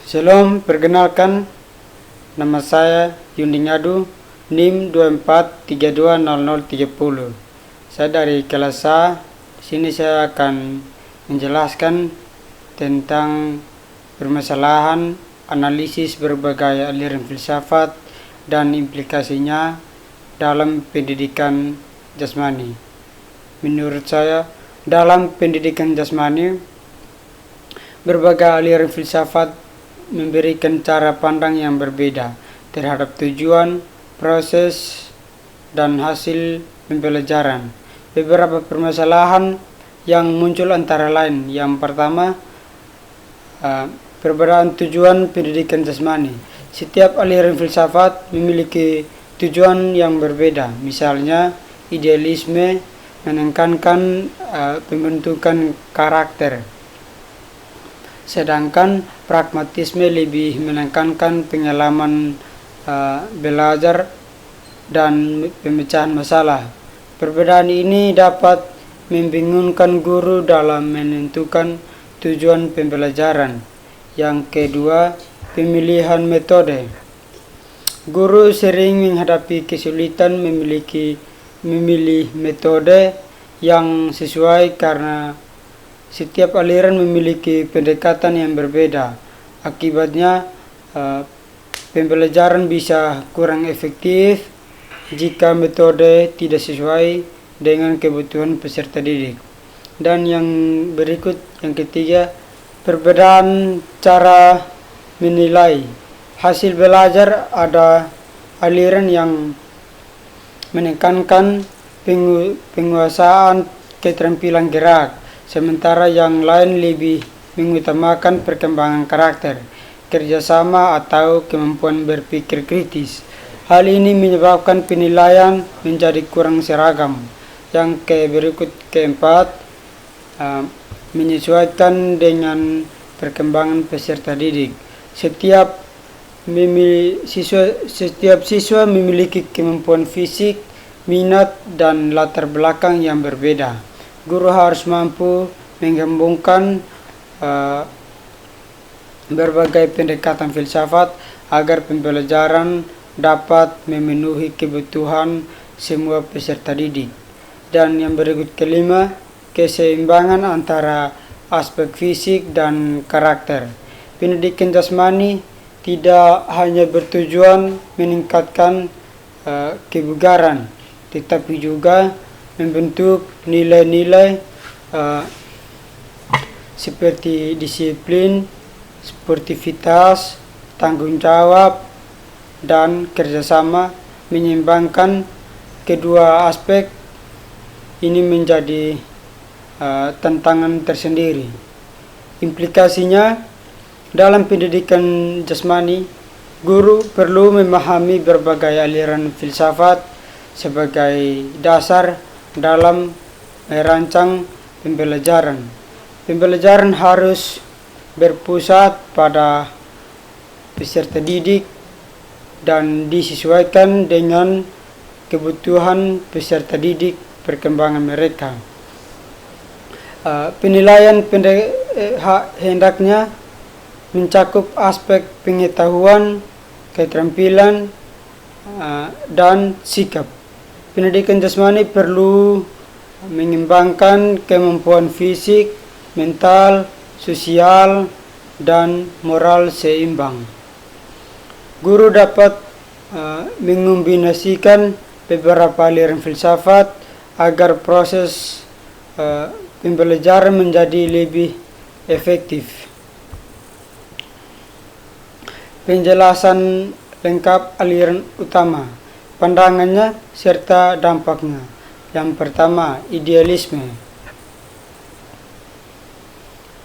Shalom, perkenalkan nama saya Yuning Adu, NIM 24320030. Saya dari kelas A. Di sini saya akan menjelaskan tentang permasalahan analisis berbagai aliran filsafat dan implikasinya dalam pendidikan jasmani. Menurut saya, dalam pendidikan jasmani, berbagai aliran filsafat memberikan cara pandang yang berbeda terhadap tujuan, proses, dan hasil pembelajaran. Beberapa permasalahan yang muncul antara lain: yang pertama, perbedaan tujuan pendidikan jasmani. Setiap aliran filsafat memiliki tujuan yang berbeda. Misalnya, idealisme menekankan pembentukan karakter, sedangkan pragmatisme lebih menekankan pengalaman belajar dan pemecahan masalah. Perbedaan ini dapat membingungkan guru dalam menentukan tujuan pembelajaran. Yang kedua, pemilihan metode. Guru sering menghadapi kesulitan memilih metode yang sesuai karena setiap aliran memiliki pendekatan yang berbeda. Akibatnya, pembelajaran bisa kurang efektif jika metode tidak sesuai dengan kebutuhan peserta didik. Dan yang berikut, yang ketiga, perbedaan cara menilai hasil belajar. Ada aliran yang menekankan penguasaan keterampilan gerak, sementara yang lain lebih mengutamakan perkembangan karakter, kerjasama, atau kemampuan berpikir kritis. Hal ini menyebabkan penilaian menjadi kurang seragam. Yang keempat, menyesuaikan dengan perkembangan peserta didik. Setiap siswa memiliki kemampuan fisik, minat, dan latar belakang yang berbeda. Guru harus mampu menggabungkan berbagai pendekatan filsafat agar pembelajaran dapat memenuhi kebutuhan semua peserta didik. Dan yang berikut, kelima, keseimbangan antara aspek fisik dan karakter. Pendidikan jasmani tidak hanya bertujuan meningkatkan kebugaran, tetapi juga membentuk nilai-nilai seperti disiplin, sportivitas, tanggung jawab, dan kerjasama. Menyeimbangkan kedua aspek ini menjadi tantangan tersendiri. Implikasinya, dalam pendidikan jasmani, guru perlu memahami berbagai aliran filsafat sebagai dasar dalam merancang pembelajaran. Pembelajaran harus berpusat pada peserta didik dan disesuaikan dengan kebutuhan peserta didik, perkembangan mereka. Penilaian hendaknya mencakup aspek pengetahuan, keterampilan, dan sikap. Pendidikan jasmani perlu mengembangkan kemampuan fisik, mental, sosial, dan moral seimbang. Guru dapat mengombinasikan beberapa aliran filsafat agar proses pembelajaran menjadi lebih efektif. Penjelasan lengkap aliran utama, pandangannya, serta dampaknya. Yang pertama, idealisme.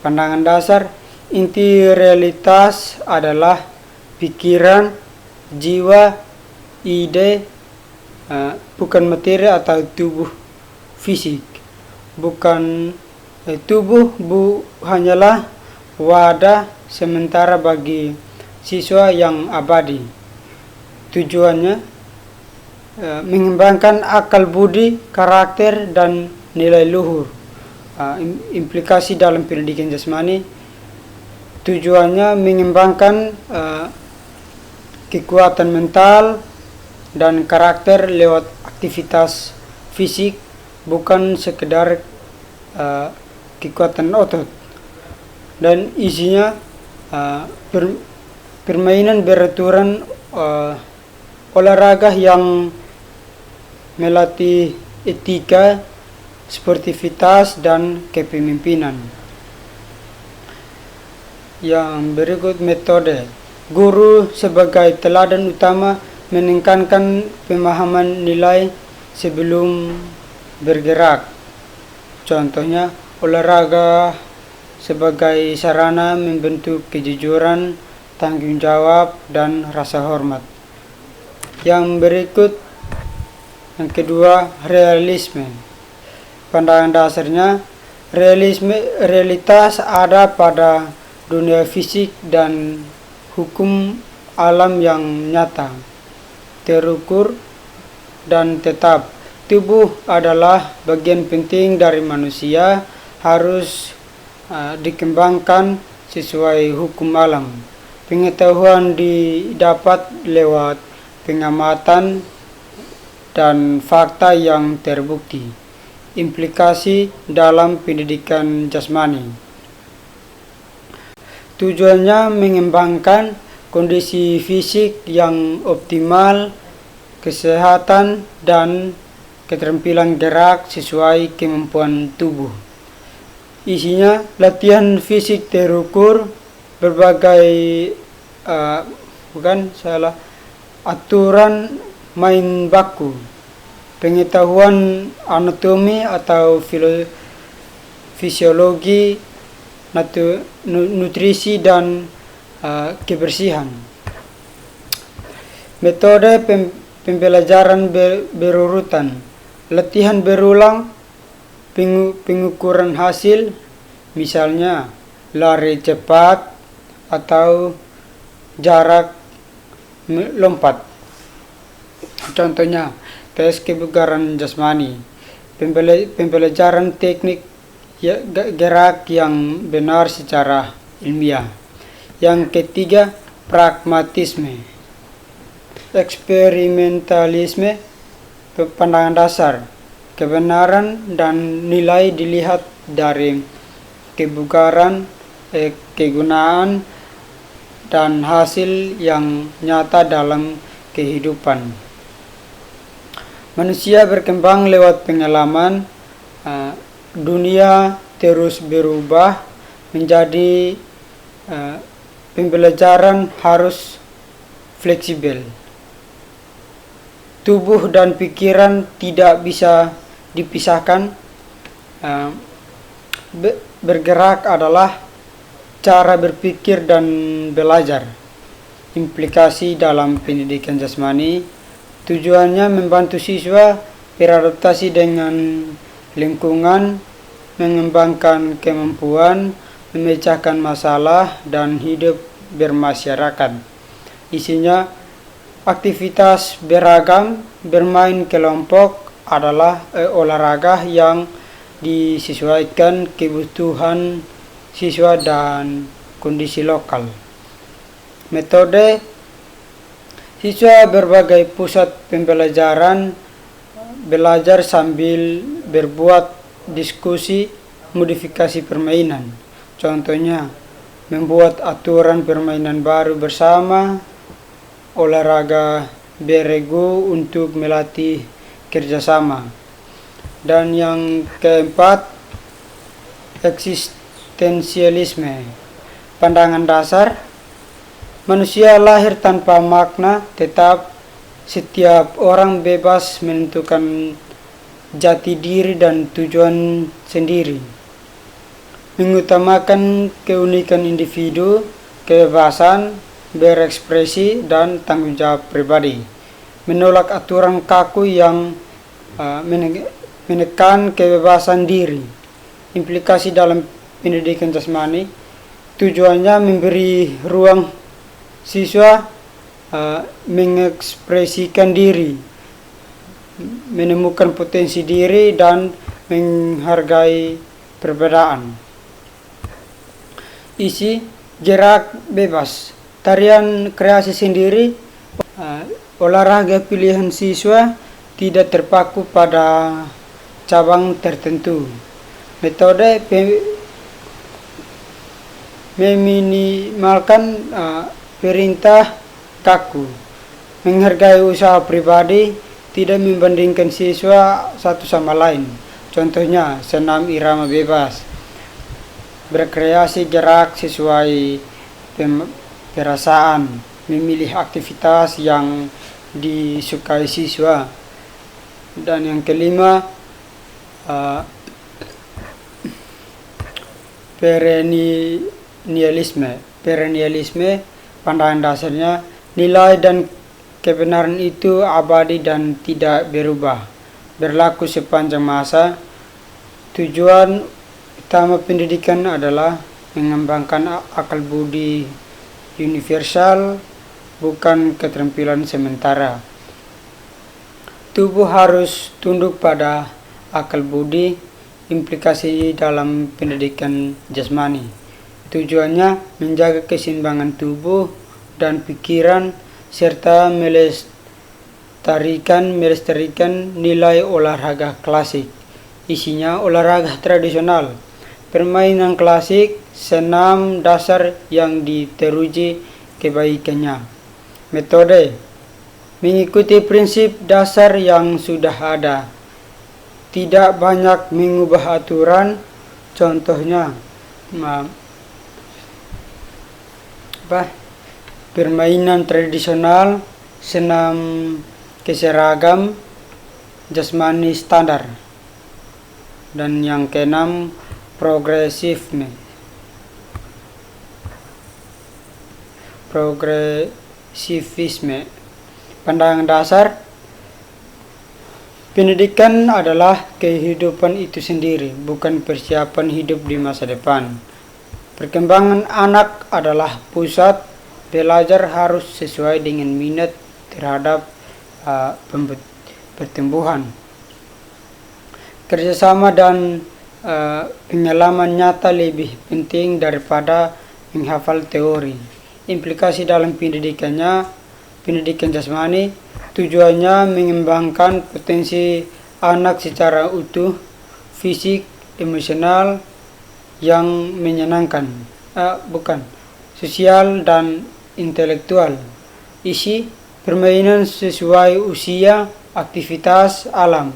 Pandangan dasar: inti realitas adalah pikiran, jiwa, ide, bukan materi atau tubuh fisik. Tubuh hanyalah wadah sementara bagi siswa yang abadi. Tujuannya mengembangkan akal budi, karakter, dan nilai luhur. Implikasi dalam pendidikan jasmani: Tujuannya mengembangkan kekuatan mental dan karakter lewat aktivitas fisik, bukan sekedar kekuatan otot. Dan isinya permainan beraturan, olahraga yang melatih etika, sportivitas, dan kepemimpinan. Yang berikut metode. Guru sebagai teladan utama menekankan pemahaman nilai sebelum bergerak. Contohnya, olahraga sebagai sarana membentuk kejujuran, tanggung jawab, dan rasa hormat. Yang berikut, yang kedua, realisme. Pandangan dasarnya, realitas ada pada dunia fisik dan hukum alam yang nyata, terukur, dan tetap. Tubuh adalah bagian penting dari manusia, harus dikembangkan sesuai hukum alam. Pengetahuan didapat lewat pengamatan dan fakta yang terbukti. Implikasi dalam pendidikan jasmani. Tujuannya mengembangkan kondisi fisik yang optimal, kesehatan, dan keterampilan gerak sesuai kemampuan tubuh. Isinya latihan fisik terukur, berbagai aturan main baku, pengetahuan anatomi atau fisiologi, nutrisi, dan kebersihan. Metode pembelajaran berurutan, latihan berulang, pengukuran hasil, misalnya lari cepat atau jarak lompat. Contohnya, tes kebugaran jasmani, pembelajaran teknik gerak yang benar secara ilmiah. Yang ketiga, pragmatisme. Eksperimentalisme, pandangan dasar, kebenaran dan nilai dilihat dari kebugaran, kegunaan, dan hasil yang nyata dalam kehidupan. Manusia berkembang lewat pengalaman. Dunia terus berubah, menjadi pembelajaran harus fleksibel. Tubuh dan pikiran tidak bisa dipisahkan. Bergerak adalah cara berpikir dan belajar. Implikasi dalam pendidikan jasmani. Tujuannya membantu siswa beradaptasi dengan lingkungan, mengembangkan kemampuan, memecahkan masalah, dan hidup bermasyarakat. Isinya aktivitas beragam, bermain kelompok adalah olahraga yang disesuaikan kebutuhan siswa dan kondisi lokal. Metode siswa berbagai pusat pembelajaran, belajar sambil berbuat diskusi, modifikasi permainan. Contohnya, membuat aturan permainan baru bersama, olahraga berego untuk melatih kerjasama. Dan yang keempat, eksistensialisme. Pandangan dasar, manusia lahir tanpa makna tetap. Setiap orang bebas menentukan jati diri dan tujuan sendiri. Mengutamakan keunikan individu, kebebasan berekspresi, dan tanggung jawab pribadi. Menolak aturan kaku yang menekan kebebasan diri. Implikasi dalam pendidikan jasmani. Tujuannya memberi ruang siswa mengekspresikan diri, menemukan potensi diri, dan menghargai perbedaan. Isi Gerak bebas, tarian kreasi sendiri, olahraga pilihan siswa, tidak terpaku pada cabang tertentu. Metode meminimalkan perintah kaku, menghargai usaha pribadi, tidak membandingkan siswa satu sama lain. Contohnya, senam irama bebas, berkreasi gerak sesuai perasaan, memilih aktivitas yang disukai siswa. Dan yang kelima, perennialisme, pandangan dasarnya nilai dan kebenaran itu abadi dan tidak berubah, berlaku sepanjang masa. Tujuan utama pendidikan adalah mengembangkan akal budi universal, bukan keterampilan sementara. Tubuh harus tunduk pada akal budi. Implikasi dalam pendidikan jasmani, tujuannya menjaga keseimbangan tubuh dan pikiran serta melestarikan nilai olahraga klasik. Isinya olahraga tradisional, permainan klasik, senam dasar yang diteruji kebaikannya. Metode mengikuti prinsip dasar yang sudah ada, tidak banyak mengubah aturan. Contohnya permainan tradisional, senam keseragam, jasmani standar. Dan yang keenam, progresivisme, pandangan dasar. Pendidikan adalah kehidupan itu sendiri, bukan persiapan hidup di masa depan. Perkembangan anak adalah pusat. Belajar harus sesuai dengan minat terhadap pertumbuhan. Kerjasama dan pengalaman nyata lebih penting daripada menghafal teori. Implikasi dalam pendidikan jasmani, tujuannya mengembangkan potensi anak secara utuh, fisik, emosional yang menyenangkan, sosial dan intelektual. Isi permainan sesuai usia, aktivitas alam,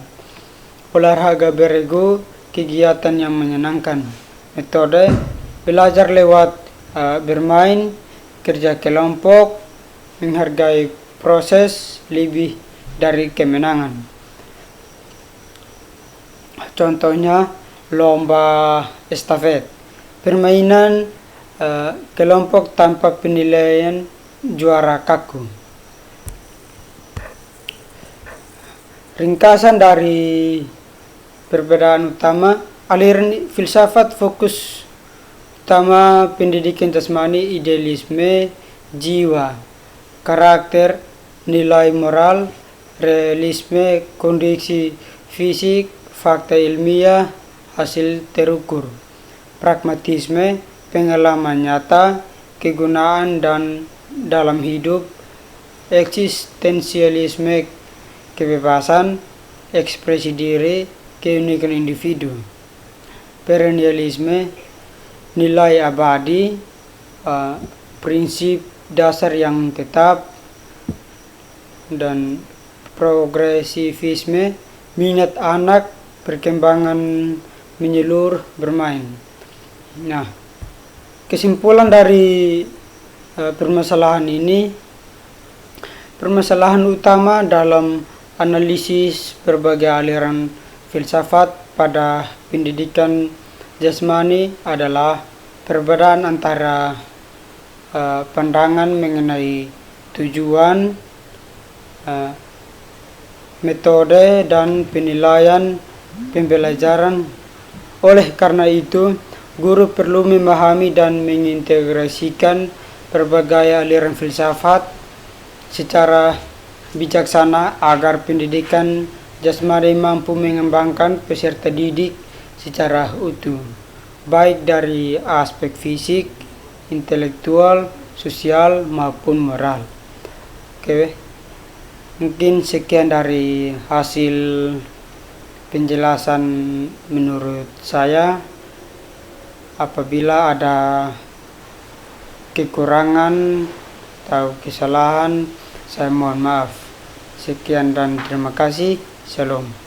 olahraga berego, kegiatan yang menyenangkan. Metode belajar lewat bermain, kerja kelompok, menghargai proses lebih dari kemenangan. Contohnya lomba estafet, permainan kelompok tanpa penilaian juara kaku. Ringkasan dari perbedaan utama, aliran filsafat fokus utama pendidikan jasmani, idealisme jiwa, karakter, nilai moral, realisme, kondisi fisik, fakta ilmiah, hasil terukur, pragmatisme, pengalaman nyata, kegunaan dan dalam hidup, eksistensialisme, kebebasan, ekspresi diri, keunikan individu, perennialisme, nilai abadi, prinsip dasar yang tetap, dan progresivisme, minat anak, perkembangan menyeluruh, bermain. Nah, kesimpulan dari permasalahan ini, permasalahan utama dalam analisis berbagai aliran filsafat pada pendidikan jasmani adalah perbedaan antara pandangan mengenai tujuan, metode, dan penilaian pembelajaran. Oleh karena itu, guru perlu memahami dan mengintegrasikan berbagai aliran filsafat secara bijaksana agar pendidikan jasmani mampu mengembangkan peserta didik secara utuh, baik dari aspek fisik, intelektual, sosial, maupun moral. Oke, mungkin sekian dari hasil penjelasan menurut saya. Apabila ada kekurangan atau kesalahan, saya mohon maaf. Sekian dan terima kasih. Shalom.